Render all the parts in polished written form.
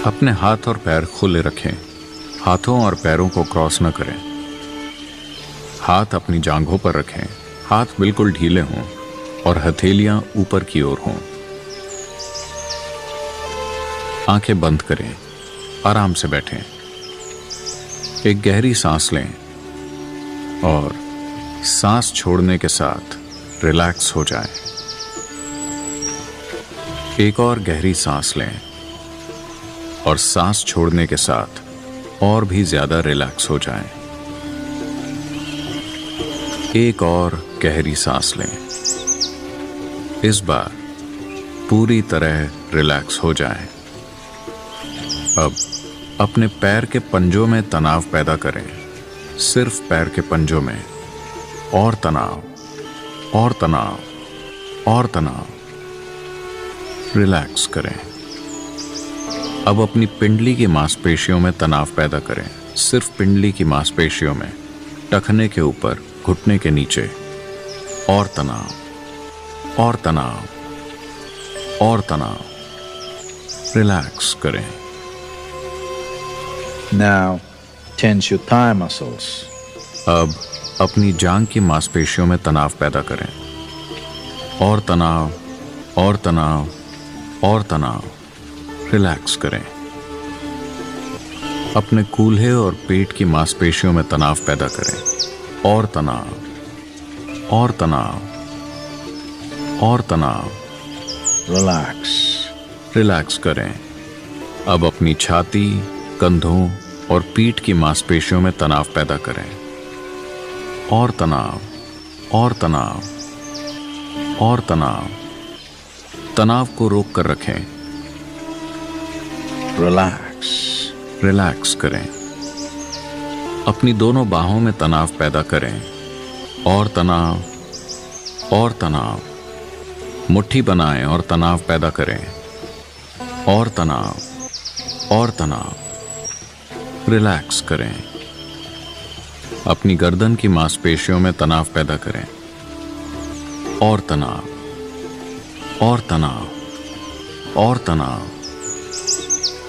अपने हाथ और पैर खुले रखें। हाथों और पैरों को क्रॉस न करें। हाथ अपनी जांघों पर रखें। हाथ बिल्कुल ढीले हों और हथेलियां ऊपर की ओर हों। आंखें बंद करें। आराम से बैठें। एक गहरी सांस लें और सांस छोड़ने के साथ रिलैक्स हो जाएं। एक और गहरी सांस लें और सांस छोड़ने के साथ और भी ज्यादा रिलैक्स हो जाएं। एक और गहरी सांस लें। इस बार पूरी तरह रिलैक्स हो जाएं। अब अपने पैर के पंजों में तनाव पैदा करें। सिर्फ पैर के पंजों में। और तनाव और तनाव और तनाव। रिलैक्स करें। अब अपनी पिंडली की मांसपेशियों में तनाव पैदा करें। सिर्फ पिंडली की मांसपेशियों में, टखने के ऊपर, घुटने के नीचे। और तनाव और तनाव और तनाव। रिलैक्स करें। Now, tense your thigh muscles. अब अपनी जांघ की मांसपेशियों में तनाव पैदा करें। और तनाव और तनाव और तनाव। रिलैक्स करें। अपने कूल्हे और पेट की मांसपेशियों में तनाव पैदा करें। और तनाव और तनाव और तनाव। Relax. रिलैक्स करें। अब अपनी छाती, कंधों और पीठ की मांसपेशियों में तनाव पैदा करें। और तनाव और तनाव और तनाव। तनाव को रोक कर रखें। Relax. रिलैक्स करें। अपनी दोनों बाहों में तनाव पैदा करें। और तनाव और तनाव। मुट्ठी बनाएं और तनाव पैदा करें। और तनाव और तनाव। रिलैक्स करें। अपनी गर्दन की मांसपेशियों में तनाव पैदा करें। और तनाव और तनाव और तनाव।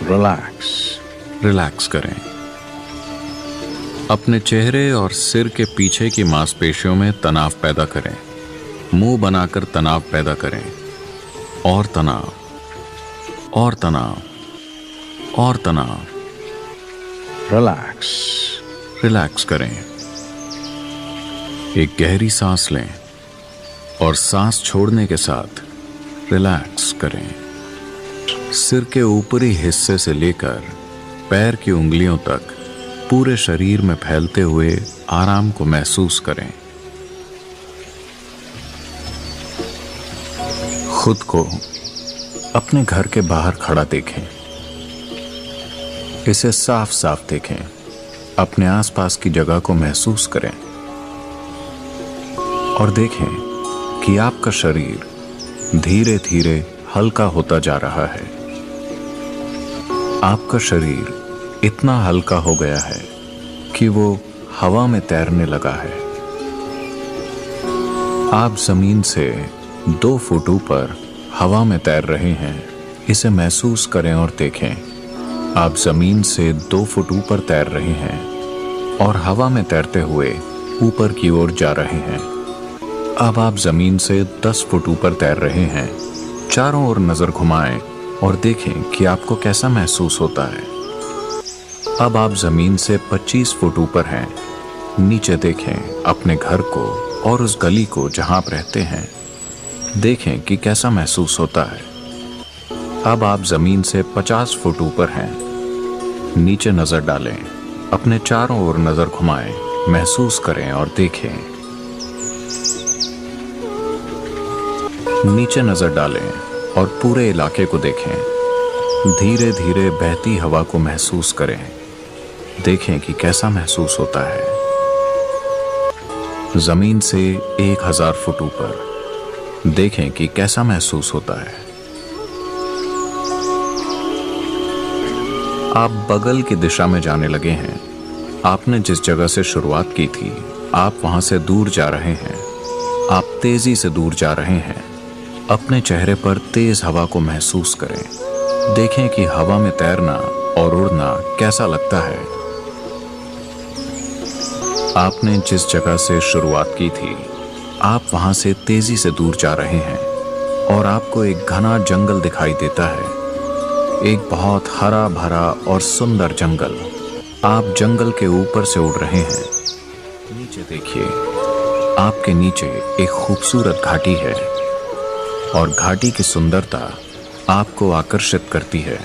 Relax. रिलैक्स करें। अपने चेहरे और सिर के पीछे की मांसपेशियों में तनाव पैदा करें। मुंह बनाकर तनाव पैदा करें। और तनाव और तनाव और तनाव। Relax. रिलैक्स करें। एक गहरी सांस लें और सांस छोड़ने के साथ रिलैक्स करें। सिर के ऊपरी हिस्से से लेकर पैर की उंगलियों तक पूरे शरीर में फैलते हुए आराम को महसूस करें। खुद को अपने घर के बाहर खड़ा देखें। इसे साफ साफ देखें। अपने आसपास की जगह को महसूस करें और देखें कि आपका शरीर धीरे धीरे हल्का होता जा रहा है। आपका शरीर इतना हल्का हो गया है कि वो हवा में तैरने लगा है। आप जमीन से 2 फुट ऊपर हवा में तैर रहे हैं। इसे महसूस करें और देखें। आप जमीन से 2 फुट ऊपर तैर रहे हैं और हवा में तैरते हुए ऊपर की ओर जा रहे हैं। अब आप जमीन से 10 फुट ऊपर तैर रहे हैं। चारों ओर नजर घुमाएं और देखें कि आपको कैसा महसूस होता है। अब आप जमीन से 25 फुट ऊपर हैं। नीचे देखें अपने घर को और उस गली को जहां आप रहते हैं। देखें कि कैसा महसूस होता है। अब आप जमीन से 50 फुट ऊपर हैं। नीचे नजर डालें। अपने चारों ओर नजर घुमाएं, महसूस करें और देखें। नीचे नजर डालें और पूरे इलाके को देखें। धीरे धीरे बहती हवा को महसूस करें। देखें कि कैसा महसूस होता है। जमीन से 1000 फुट ऊपर देखें कि कैसा महसूस होता है। आप बगल की दिशा में जाने लगे हैं। आपने जिस जगह से शुरुआत की थी, आप वहां से दूर जा रहे हैं। आप तेजी से दूर जा रहे हैं। अपने चेहरे पर तेज हवा को महसूस करें। देखें कि हवा में तैरना और उड़ना कैसा लगता है। आपने जिस जगह से शुरुआत की थी, आप वहां से तेजी से दूर जा रहे हैं और आपको एक घना जंगल दिखाई देता है। एक बहुत हरा भरा और सुंदर जंगल। आप जंगल के ऊपर से उड़ रहे हैं। नीचे देखिए, आपके नीचे एक खूबसूरत घाटी है और घाटी की सुंदरता आपको आकर्षित करती है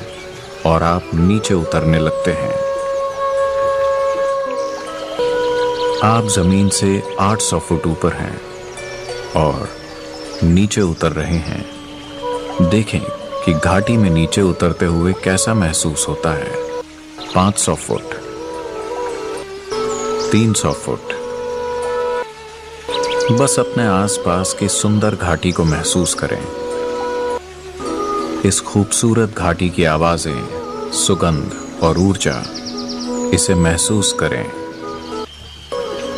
और आप नीचे उतरने लगते हैं। आप जमीन से 800 फुट ऊपर हैं और नीचे उतर रहे हैं। देखें कि घाटी में नीचे उतरते हुए कैसा महसूस होता है। 500 फुट, 300 फुट। बस अपने आसपास की सुंदर घाटी को महसूस करें। इस खूबसूरत घाटी की आवाजें, सुगंध और ऊर्जा, इसे महसूस करें।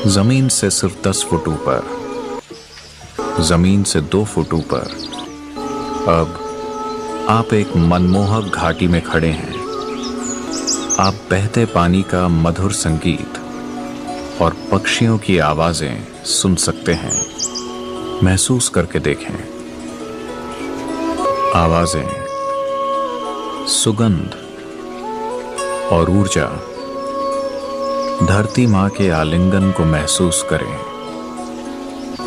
जमीन से सिर्फ 10 फुट ऊपर, जमीन से 2 फुट ऊपर, अब आप एक मनमोहक घाटी में खड़े हैं। आप बहते पानी का मधुर संगीत और पक्षियों की आवाजें सुन सकते हैं। महसूस करके देखें। आवाजें, सुगंध और ऊर्जा। धरती मां के आलिंगन को महसूस करें।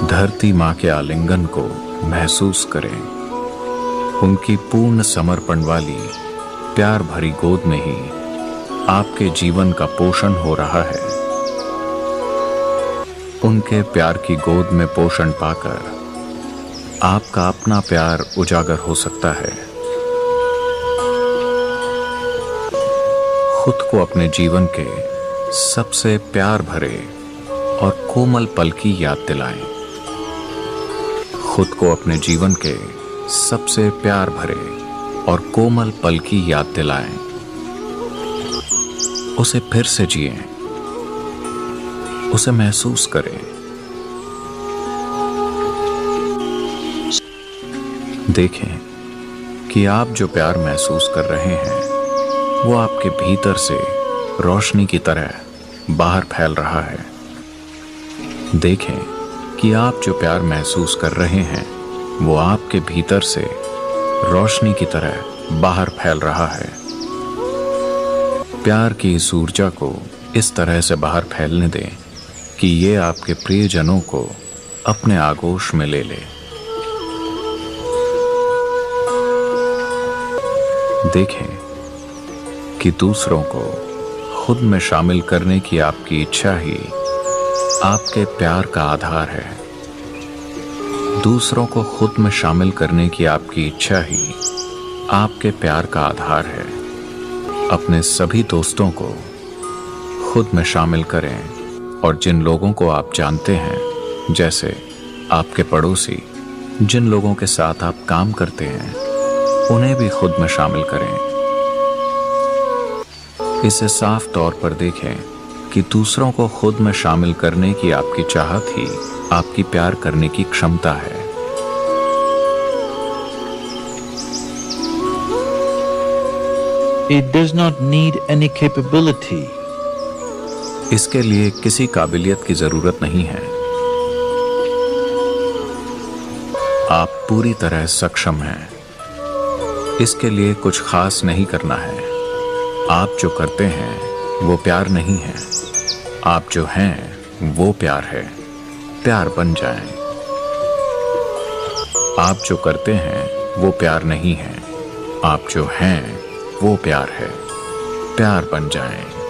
धरती मां के आलिंगन को महसूस करें। उनकी पूर्ण समर्पण वाली प्यार भरी गोद में ही आपके जीवन का पोषण हो रहा है। उनके प्यार की गोद में पोषण पाकर आपका अपना प्यार उजागर हो सकता है। खुद को अपने जीवन के सबसे प्यार भरे और कोमल पल की याद दिलाएं। खुद को अपने जीवन के सबसे प्यार भरे और कोमल पल की याद दिलाएं। उसे फिर से जिएं। उसे महसूस करें। देखें कि आप जो प्यार महसूस कर रहे हैं वो आपके भीतर से रोशनी की तरह बाहर फैल रहा है। देखें कि आप जो प्यार महसूस कर रहे हैं वो आपके भीतर से रोशनी की तरह बाहर फैल रहा है। प्यार की इस ऊर्जा को इस तरह से बाहर फैलने दें कि ये आपके प्रियजनों को अपने आगोश में ले ले। देखें कि दूसरों को खुद में शामिल करने की आपकी इच्छा ही आपके प्यार का आधार है। दूसरों को खुद में शामिल करने की आपकी इच्छा ही आपके प्यार का आधार है। अपने सभी दोस्तों को खुद में शामिल करें और जिन लोगों को आप जानते हैं, जैसे आपके पड़ोसी, जिन लोगों के साथ आप काम करते हैं, उन्हें भी खुद में शामिल करें। इसे साफ तौर पर देखें कि दूसरों को खुद में शामिल करने की आपकी चाहत ही आपकी प्यार करने की क्षमता है। It does not need any capability. इसके लिए किसी काबिलियत की जरूरत नहीं है। आप पूरी तरह सक्षम हैं। इसके लिए कुछ खास नहीं करना है। आप जो करते हैं वो प्यार नहीं है। आप जो हैं वो प्यार है। प्यार बन जाएं। आप जो करते हैं वो प्यार नहीं है। आप जो हैं वो प्यार है। प्यार बन जाएं।